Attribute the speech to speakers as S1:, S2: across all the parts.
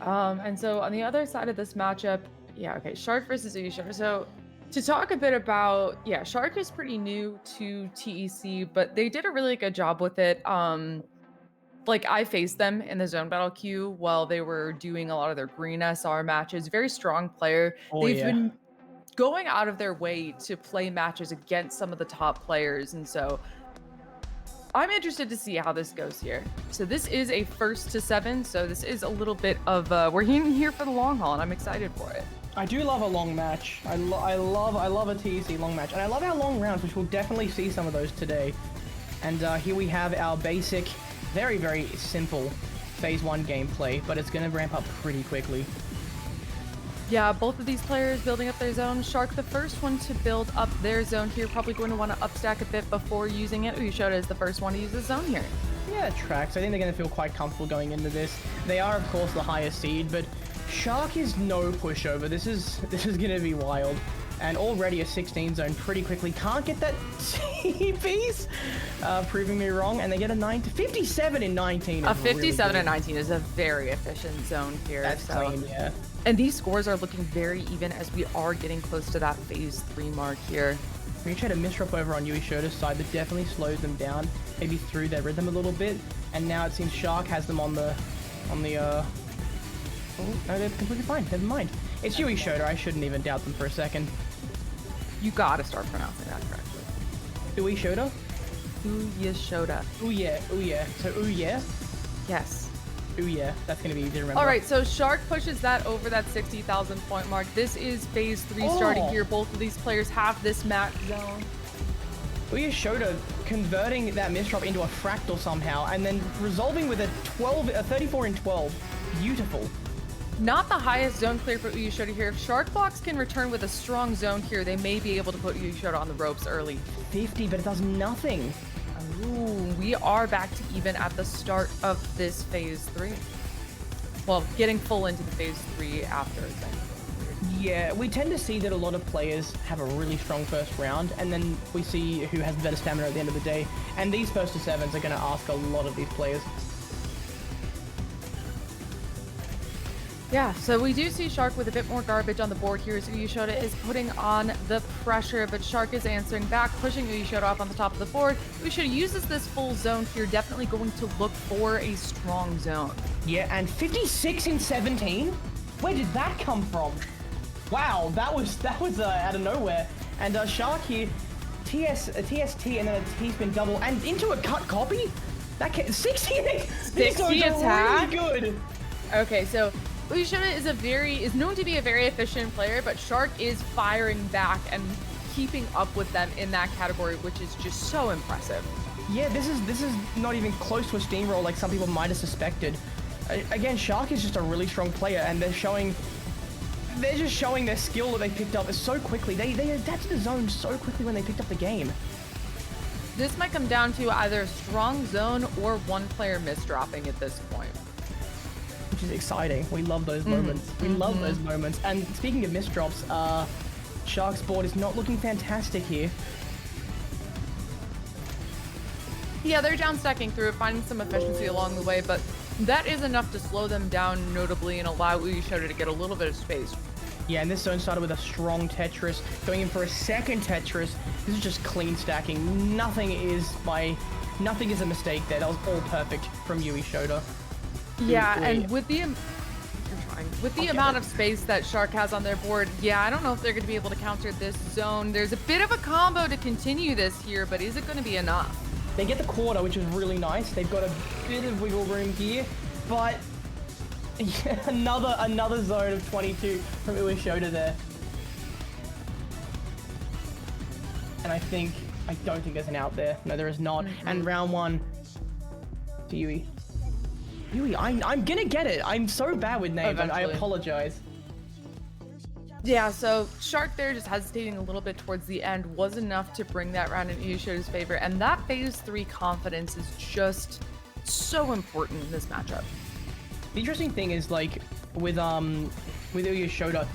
S1: And so on the other side of this matchup, yeah, okay, Shark versus Uyeshota. So to talk a bit about, yeah, Shark is pretty new to TEC, but they did a really good job with it. Like I faced them in the zone battle queue while they were doing a lot of their green SR matches. Very strong player.
S2: Oh
S1: They've
S2: yeah.
S1: been going out of their way to play matches against some of the top players, and so I'm interested to see how this goes here. So this is a 1st to 7, so this is a little bit of we're here for the long haul, and I'm excited for it.
S2: I do love a long match. I love a TEC long match, and I love our long rounds, which we'll definitely see some of those today. And here we have our basic, very simple phase 1 gameplay, but it's going to ramp up pretty quickly.
S1: Yeah, both of these players building up their zone. Shark, the first one to build up their zone here, probably going to want to upstack a bit before using it. Uyeshota is the first one to use the zone here.
S2: Yeah, it tracks. I think they're going to feel quite comfortable going into this. They are, of course, the highest seed, but Shark is no pushover. This is going to be wild. And already a 16 zone pretty quickly. Can't get that C piece, proving me wrong. And they get a 57 in 19.
S1: A 57 and 19 is a very efficient zone here.
S2: That's clean, yeah.
S1: And these scores are looking very even as we are getting close to that phase 3 mark here.
S2: We tried to misdrop over on Uyeshota's side, but definitely slows them down, maybe through their rhythm a little bit. And now it seems Shark has them on the oh, no, they're completely fine. Never mind. It's Uyeshota. I shouldn't even doubt them for a second.
S1: You gotta start pronouncing that correctly.
S2: Uyeshota?
S1: Uyeshota.
S2: Ooh yeah. So ooh yeah?
S1: Yes.
S2: Ooh yeah. That's gonna be easy to remember.
S1: All right, so Shark pushes that over that 60,000 point mark. This is phase 3 starting here. Both of these players have this match zone.
S2: Uyeshota converting that misdrop into a fractal somehow, and then resolving with a 34 in 12. Beautiful.
S1: Not the highest zone clear for Uyeshota here. If Shark Box can return with a strong zone here, they may be able to put Uyeshota on the ropes early.
S2: 50, but it does nothing.
S1: Ooh, we are back to even at the start of this phase 3. Well, getting full into the phase 3 after.
S2: Yeah, we tend to see that a lot of players have a really strong first round, and then we see who has the better stamina at the end of the day. And these first to 7s are going to ask a lot of these players.
S1: Yeah, so we do see Shark with a bit more garbage on the board here as Uyeshota is putting on the pressure, but Shark is answering back, pushing Uyeshota off on the top of the board. Uyeshota uses this full zone here, definitely going to look for a strong zone.
S2: Yeah, and 56 in 17? Where did that come from? Wow, that was out of nowhere. And Shark here, a TST and then a T-spin double, and into a cut copy? That 60
S1: attack?
S2: Really good.
S1: Okay, so Uyeshota is known to be a very efficient player, but Shark is firing back and keeping up with them in that category, which is just so impressive.
S2: Yeah, this is not even close to a steamroll like some people might have suspected. Again, Shark is just a really strong player, and they're just showing their skill that they picked up so quickly. They adapted the zone so quickly when they picked up the game.
S1: This might come down to either a strong zone or one player misdropping at this point.
S2: Which is exciting. We love those moments. We love those moments. And speaking of misdrops, Shark's board is not looking fantastic here.
S1: Yeah, they're down stacking through it, finding some efficiency along the way, but that is enough to slow them down notably and allow Uyeshota to get a little bit of space.
S2: Yeah, and this zone started with a strong Tetris, going in for a second Tetris. This is just clean stacking. Nothing is a mistake there. That was all perfect from Uyeshota.
S1: Yeah, and with the amount of space that Shark has on their board, yeah, I don't know if they're going to be able to counter this zone. There's a bit of a combo to continue this here, but is it going to be enough?
S2: They get the quarter, which is really nice. They've got a bit of wiggle room here, but yeah, another zone of 22 from Uyeshota there. And I don't think there's an out there. No, there is not. And round 1 to Yui. Yui, I'm gonna get it. I'm so bad with names. I apologize.
S1: Yeah, so Shark there just hesitating a little bit towards the end was enough to bring that round in Uyeshota's favor, and that phase 3 confidence is just so important in this matchup.
S2: The interesting thing is, like, with Uyeshota,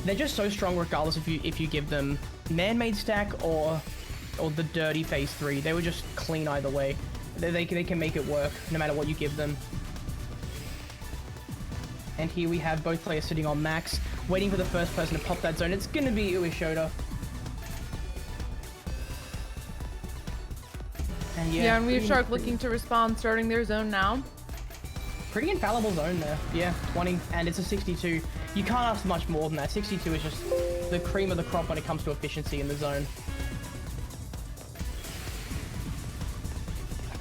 S2: they're just so strong regardless if you give them man-made stack or the dirty phase 3. They were just clean either way. They can make it work no matter what you give them. And here we have both players sitting on max, waiting for the first person to pop that zone. It's going to be Uyeshota. And
S1: yeah, and we have Shark looking to respond, starting their zone now.
S2: Pretty infallible zone there. Yeah, 20, and it's a 62. You can't ask much more than that. 62 is just the cream of the crop when it comes to efficiency in the zone.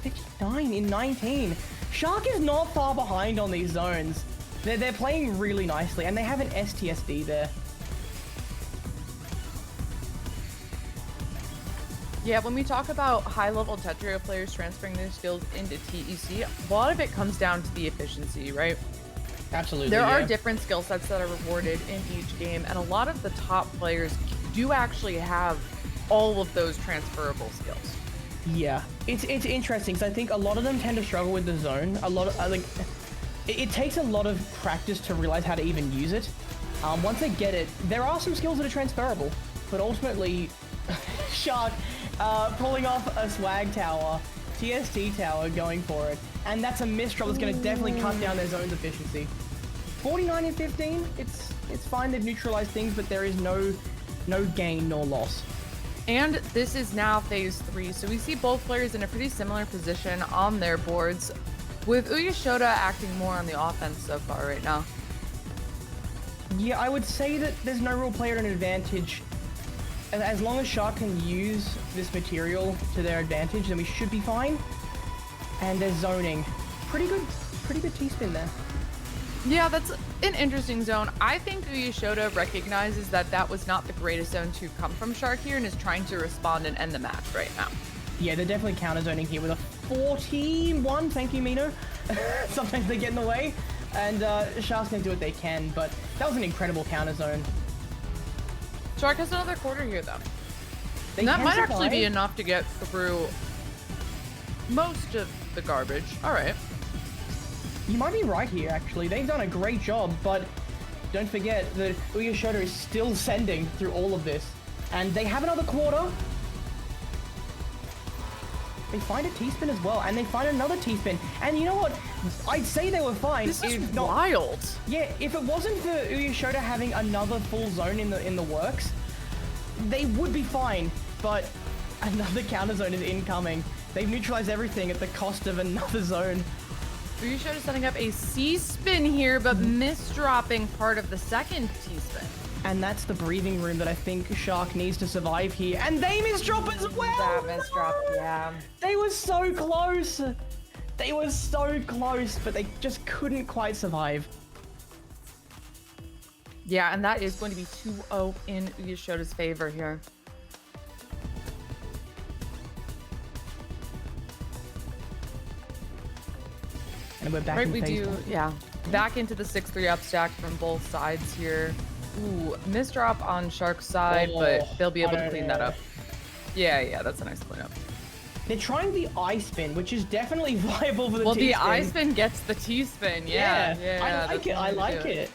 S2: 59 in 19. Shark is not far behind on these zones. They're playing really nicely, and they have an STSD there.
S1: Yeah, when we talk about high-level Tetris players transferring their skills into TEC, a lot of it comes down to the efficiency, right?
S2: Absolutely.
S1: There are different skill sets that are rewarded in each game, and a lot of the top players do actually have all of those transferable skills.
S2: Yeah, it's interesting because I think a lot of them tend to struggle with the zone. A lot of it takes a lot of practice to realize how to even use it. Once they get it, there are some skills that are transferable, but ultimately, Shark pulling off a swag tower, TST tower, going for it, and that's a missed drop that's going to definitely cut down their zone's efficiency. 49 and 15, it's fine. They've neutralized things, but there is no gain nor loss.
S1: And this is now phase 3, so we see both players in a pretty similar position on their boards, with Uyeshota acting more on the offense so far right now.
S2: Yeah, I would say that there's no real player at an advantage. As long as Shark can use this material to their advantage, then we should be fine. And they're zoning. Pretty good T-spin there.
S1: Yeah, that's an interesting zone. I think Uyeshota recognizes that that was not the greatest zone to come from Shark here and is trying to respond and end the match right now.
S2: Yeah, they're definitely counter zoning here with a 41. Thank you, Mino. Sometimes they get in the way, and Shark's gonna do what they can, but that was an incredible counter zone.
S1: Shark has another quarter here, though. And that might actually be enough to get through most of the garbage. All right.
S2: You might be right here, actually. They've done a great job, but don't forget that Uyeshota is still sending through all of this. And they have another quarter. They find a T-spin as well, and they find another T-spin. And you know what? I'd say they were fine.
S1: This is wild.
S2: Yeah, if it wasn't for Uyeshota having another full zone in the works, they would be fine. But another counter zone is incoming. They've neutralized everything at the cost of another zone.
S1: Uyeshota setting up a C-spin here, but misdropping part of the second T-spin.
S2: And that's the breathing room that I think Shark needs to survive here. And they misdrop as well!
S1: That misdrop, yeah.
S2: They were so close! They were so close, but they just couldn't quite survive.
S1: Yeah, and that is going to be 2-0 in Uyeshota's favor here.
S2: And we're back in phase one.
S1: Yeah, back into the 6-3 up stack from both sides here. Ooh, misdrop on Shark's side, but they'll be able to clean that up. Yeah, that's a nice cleanup.
S2: They're trying the I-spin, which is definitely viable for the T-spin.
S1: Well, the I-spin gets the T-spin, yeah.
S2: I like it.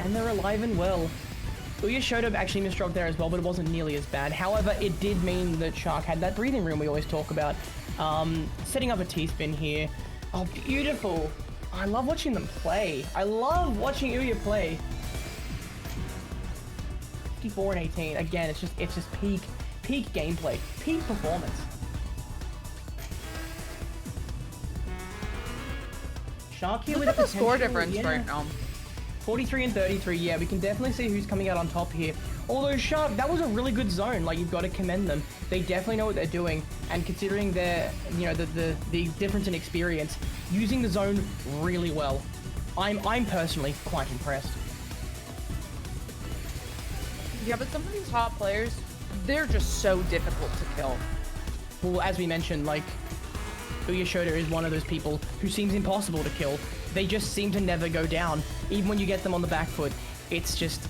S2: And they're alive and well. Uyeshota actually misdropped there as well, but it wasn't nearly as bad. However, it did mean that Shark had that breathing room we always talk about. Setting up a T-spin here. Oh, beautiful. I love watching them play. I love watching Uye play. 54 and 18. Again, it's just peak gameplay, peak performance. Shark here with a
S1: score difference right now.
S2: 43 and 33. Yeah, we can definitely see who's coming out on top here. Although Shark, that was a really good zone. Like, you've got to commend them. They definitely know what they're doing, and considering their, the difference in experience, using the zone really well. I'm personally quite impressed.
S1: Yeah, but some of these top players, they're just so difficult to kill.
S2: Well, as we mentioned, like, Uyeshota is one of those people who seems impossible to kill. They just seem to never go down. Even when you get them on the back foot, it's just...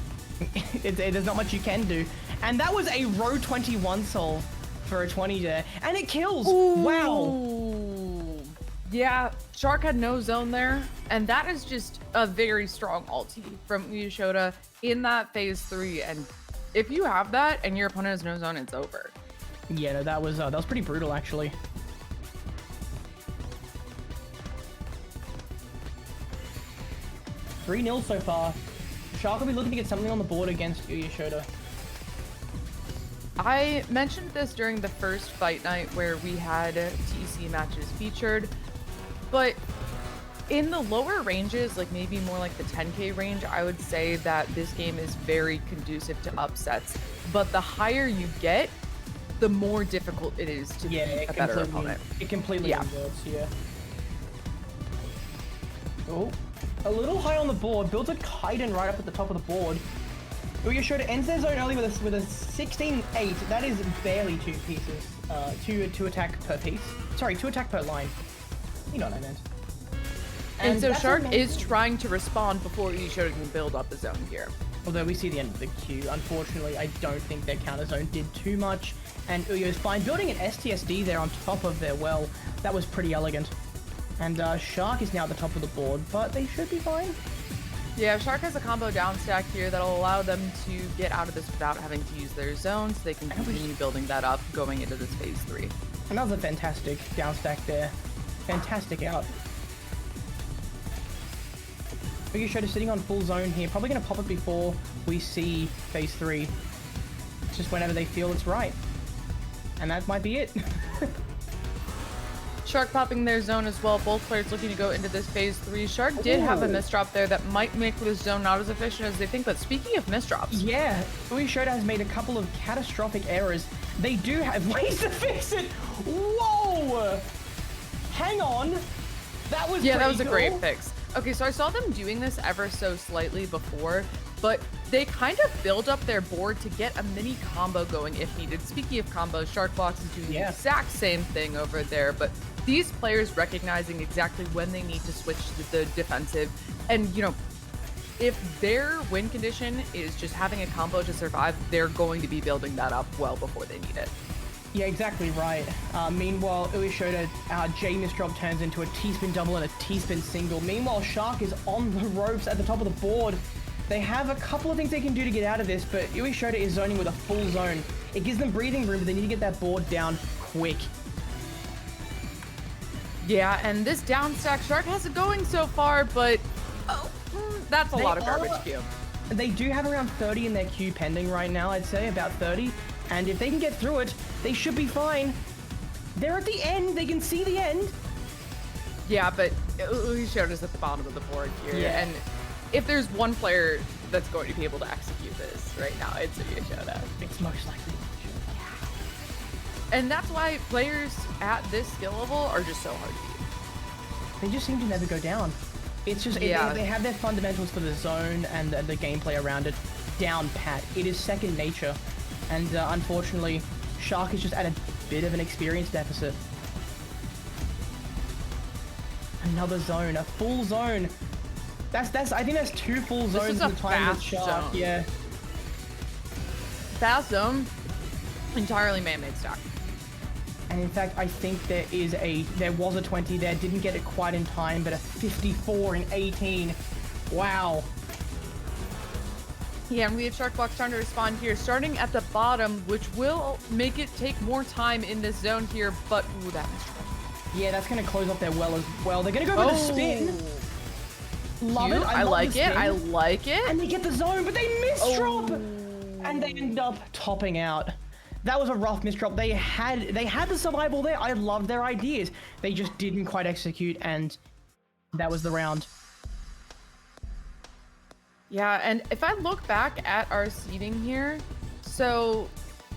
S2: there's not much you can do. And that was a row 21 solve for a 20 there. And it kills!
S1: Ooh.
S2: Wow!
S1: Yeah, Shark had no zone there. And that is just a very strong ulti from Uyeshota in that phase 3. And if you have that and your opponent has no zone, it's over.
S2: Yeah, no, that was pretty brutal, actually. 3-0 so far. Shark will be looking to get something on the board against Uyeshota.
S1: I mentioned this during the first fight night where we had TC matches featured, but in the lower ranges, like maybe more like the 10K range, I would say that this game is very conducive to upsets. But the higher you get, the more difficult it is to be a better opponent.
S2: It completely inverts, yeah. Oh, a little high on the board, builds a Kaiden right up at the top of the board. Uyeshota ends their zone early with a 16-8. That is barely 2 pieces. Two attack per piece. Sorry, 2 attack per line. You know what I meant.
S1: And so Shark is trying to respond before Uyeshota can build up the zone here.
S2: Although we see the end of the queue. Unfortunately, I don't think their counter zone did too much. And Uyo's fine. Building an STSD there on top of their well, that was pretty elegant. And Shark is now at the top of the board, but they should be fine.
S1: Yeah, Shark has a combo down stack here that'll allow them to get out of this without having to use their zones. They can continue building that up going into this phase 3.
S2: Another fantastic down stack there. Fantastic out. Uyeshota sitting on full zone here. Probably going to pop it before we see phase 3. Just whenever they feel it's right. And that might be it.
S1: Shark popping their zone as well. Both players looking to go into this phase 3. Shark did have a misdrop there that might make this zone not as efficient as they think. But speaking of misdrops,
S2: yeah, Uyeshota has made a couple of catastrophic errors. They do have ways to fix it. Whoa! Hang on. That was
S1: that was
S2: cool.
S1: a great fix. Okay, so I saw them doing this ever so slightly before, but they kind of build up their board to get a mini combo going if needed. Speaking of combos, Sharkbox is doing the exact same thing over there, but these players recognizing exactly when they need to switch to the defensive. And, you know, if their win condition is just having a combo to survive, they're going to be building that up well before they need it.
S2: Yeah, exactly right. Meanwhile, Uyeshota, J misdrop turns into a T-spin double and a T-spin single. Meanwhile, Shark is on the ropes at the top of the board. They have a couple of things they can do to get out of this, but Uyeshota is zoning with a full zone. It gives them breathing room, but they need to get that board down quick.
S1: Yeah, and this down stack, Shark has it going so far, but that's a lot of garbage queue.
S2: They do have around 30 in their queue pending right now, I'd say, about 30. And if they can get through it, they should be fine. They're at the end. They can see the end.
S1: Yeah, but Uyeshota's at the bottom of the board here.
S2: Yeah.
S1: And if there's one player that's going to be able to execute this right now, it's Uyeshota.
S2: It's most likely.
S1: And that's why players at this skill level are just so hard to beat.
S2: They just seem to never go down. It's just, they have their fundamentals for the zone and the gameplay around it down pat. It is second nature. And unfortunately, Shark is just at a bit of an experience deficit. Another zone, a full zone. I think that's 2 full zones in the time with Shark.
S1: Zone.
S2: Yeah.
S1: Fast zone, entirely man-made stack.
S2: And in fact, I think there was a 20 there, didn't get it quite in time, but a 54 in 18. Wow.
S1: Yeah, and we have Sharkbox trying to respond here, starting at the bottom, which will make it take more time in this zone here, but ooh, that misdrop.
S2: Yeah, that's going to close off their well as well. They're going to go for the spin. Love it.
S1: I like it. I like it.
S2: And they get the zone, but they misdrop. And they end up topping out. That was a rough misdrop. They had the survival there. I loved their ideas. They just didn't quite execute, and that was the round.
S1: Yeah, and if I look back at our seeding here, so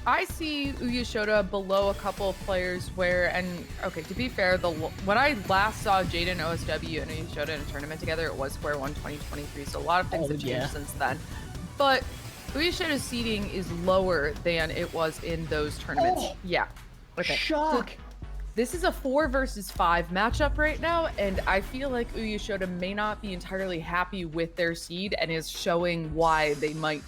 S1: I see Uyeshota below a couple of players where, and okay, to be fair, when I last saw Jaden, OSW, and Uyeshota in a tournament together, it was Square 1 2023, so a lot of things have changed since then. But Uyeshota's seeding is lower than it was in those tournaments. Yeah. Okay.
S2: Shock.
S1: So this is a 4 versus 5 matchup right now, and I feel like Uyeshota may not be entirely happy with their seed and is showing why they might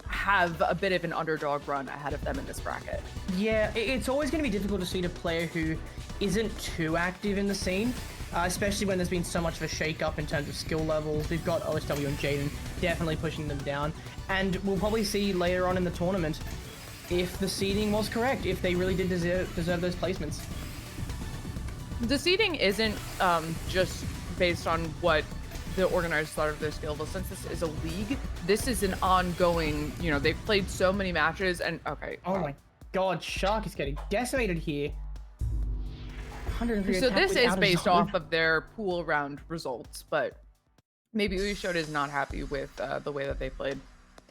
S1: have a bit of an underdog run ahead of them in this bracket.
S2: Yeah, it's always going to be difficult to seed a player who isn't too active in the scene, especially when there's been so much of a shake-up in terms of skill levels. We've got OSW and Jaden definitely pushing them down, and we'll probably see later on in the tournament if the seeding was correct, if they really did deserve those placements.
S1: The seeding isn't just based on what the organizers thought of their skill. But since this is a league, this is an ongoing, you know, they've played so many matches and okay.
S2: Oh my god, Shark is getting decimated here. 103
S1: So
S2: attack
S1: this
S2: with
S1: is
S2: out
S1: based
S2: zone.
S1: off of their pool round results, but maybe Uyeshota is not happy with the way that they played.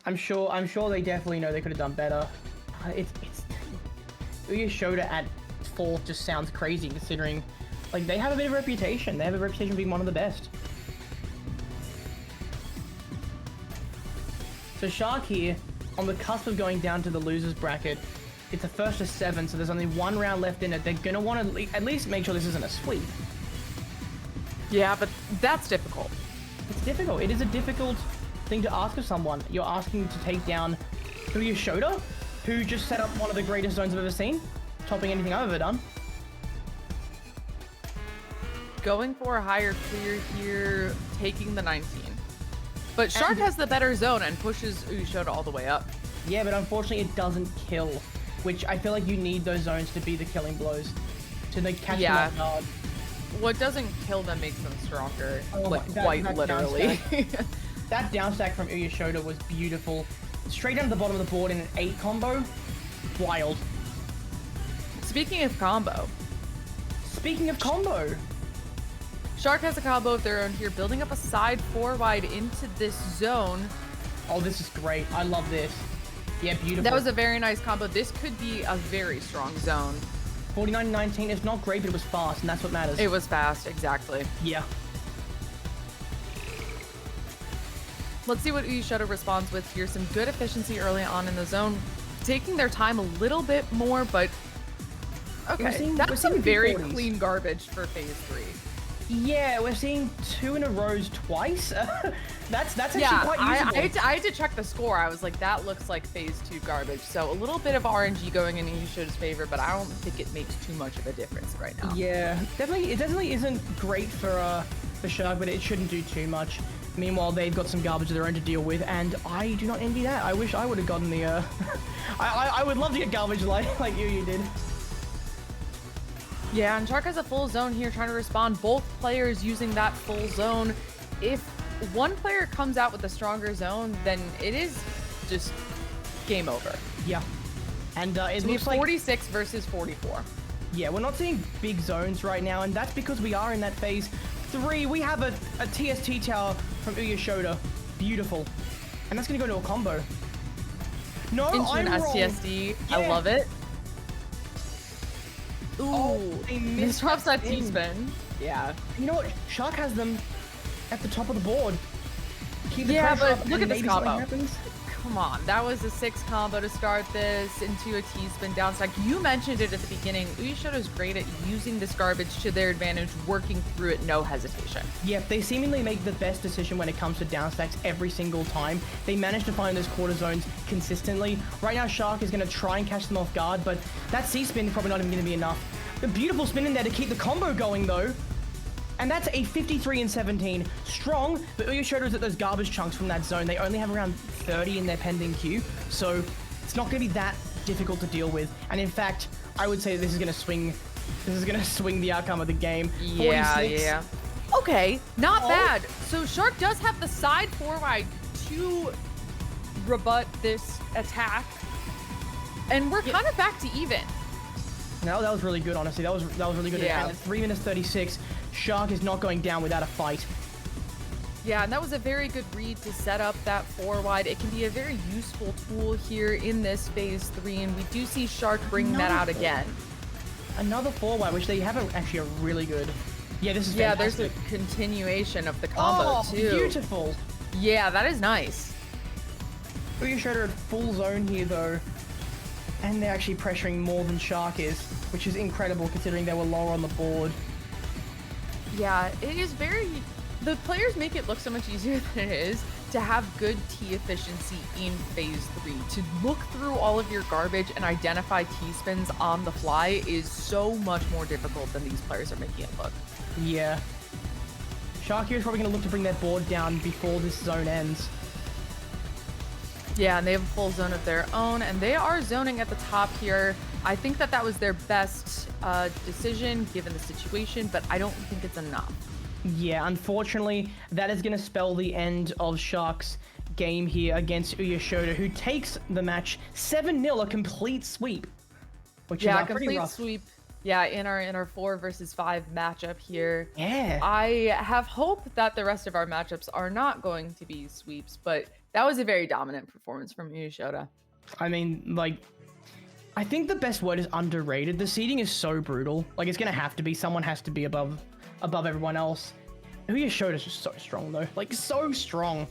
S2: I'm sure they definitely know they could have done better. It's Uyeshota at 4th just sounds crazy considering, like, they have a bit of a reputation. They have a reputation of being one of the best. So Shark here, on the cusp of going down to the losers bracket. It's a first to 7, so there's only 1 round left in it. They're gonna want to at least make sure this isn't a sweep.
S1: Yeah, but that's difficult.
S2: It's difficult. It is a difficult thing to ask of someone. You're asking to take down Uyeshota, who just set up one of the greatest zones I've ever seen, topping anything I've ever done.
S1: Going for a higher clear here, taking the 19. But Shark has the better zone and pushes Uyeshota all the way up.
S2: Yeah, but unfortunately it doesn't kill, which I feel like you need those zones to be the killing blows, to like catch them off guard.
S1: What doesn't kill them makes them stronger,
S2: Oh
S1: like
S2: that
S1: quite literally.
S2: That down stack from Uyeshota was beautiful. Straight down to the bottom of the board in an 8 combo. Wild.
S1: Speaking of combo, Shark has a combo of their own here, building up a side 4 wide into this zone.
S2: Oh, this is great. I love this. Yeah, beautiful.
S1: That was a very nice combo. This could be a very strong zone.
S2: 49-19 is not great, but it was fast, and that's what matters.
S1: It was fast, exactly.
S2: Yeah.
S1: Let's see what Uyeshota responds with here. Some good efficiency early on in the zone. Taking their time a little bit more, but okay. That's some very clean garbage for phase 3.
S2: Yeah, we're seeing 2 in a row twice. That's actually quite usable.
S1: I had to check the score. I was like, that looks like phase 2 garbage. So a little bit of RNG going in Uyeshota's favor, but I don't think it makes too much of a difference right now.
S2: Yeah, it definitely isn't great for Shark, but it shouldn't do too much. Meanwhile, they've got some garbage of their own to deal with, and I do not envy that. I wish I would have gotten the I would love to get garbage like you did.
S1: Yeah, and Shark has a full zone here trying to respond. Both players using that full zone. If one player comes out with a stronger zone, then it is just game over.
S2: Yeah. And it looks
S1: 46 versus 44.
S2: Yeah, we're not seeing big zones right now, and that's because we are in that phase 3. We have a TST tower from Uyeshota. Beautiful. And that's going to go into a combo. No,
S1: into an STSD. Yeah. I love it. Ooh,
S2: oh, they
S1: misdrops that T-spin. Yeah.
S2: You know what? Shark has them at the top of the board. Keep the
S1: yeah,
S2: pressure
S1: but
S2: up
S1: look at this combo.
S2: Come
S1: on, that was a 6 combo to start this into a T-spin down stack. You mentioned it at the beginning. Uyeshota is great at using this garbage to their advantage, working through it, no hesitation.
S2: Yeah, they seemingly make the best decision when it comes to down stacks every single time. They manage to find those quarter zones consistently. Right now, Shark is going to try and catch them off guard, but that C-spin is probably not even going to be enough. A beautiful spin in there to keep the combo going, though. And that's a 53-17. Strong, but Uyeshota is at those garbage chunks from that zone. They only have around 30 in their pending queue, so it's not going to be that difficult to deal with. And in fact, I would say this is going to swing the outcome of the game.
S1: Yeah,
S2: 46.
S1: yeah. Okay, not bad. So Shark does have the side 4 wide to rebut this attack. And we're kind of back to even.
S2: No, that was really good, honestly. That was really good.
S1: Yeah.
S2: And at 3 minutes 36, Shark is not going down without a fight.
S1: Yeah, and that was a very good read to set up that 4 wide. It can be a very useful tool here in this phase 3, and we do see Shark bring that out again.
S2: Another 4 wide, which they have actually a really good. Yeah, this is fantastic.
S1: There's a continuation of the combo too.
S2: Beautiful.
S1: Yeah, that is nice.
S2: Uyeshota at full zone here though. And they're actually pressuring more than Shark is, which is incredible considering they were lower on the board.
S1: Yeah, it is very... The players make it look so much easier than it is to have good T efficiency in phase 3. To look through all of your garbage and identify T-spins on the fly is so much more difficult than these players are making it look.
S2: Yeah. Shark here is probably going to look to bring their board down before this zone ends.
S1: Yeah, and they have a full zone of their own, and they are zoning at the top here. I think that was their best decision given the situation, but I don't think it's enough.
S2: Yeah, unfortunately, that is going to spell the end of Shark's game here against Uyeshota, who takes the match 7-0, a complete sweep, which is pretty
S1: complete
S2: rough.
S1: sweep. Yeah, in our 4 versus 5 matchup here.
S2: Yeah.
S1: I have hope that the rest of our matchups are not going to be sweeps, but that was a very dominant performance from Uyeshota.
S2: I mean, like, I think the best word is underrated. The seeding is so brutal. Like, it's gonna have to be. Someone has to be above everyone else. Uyeshota is just so strong, though. Like, so strong.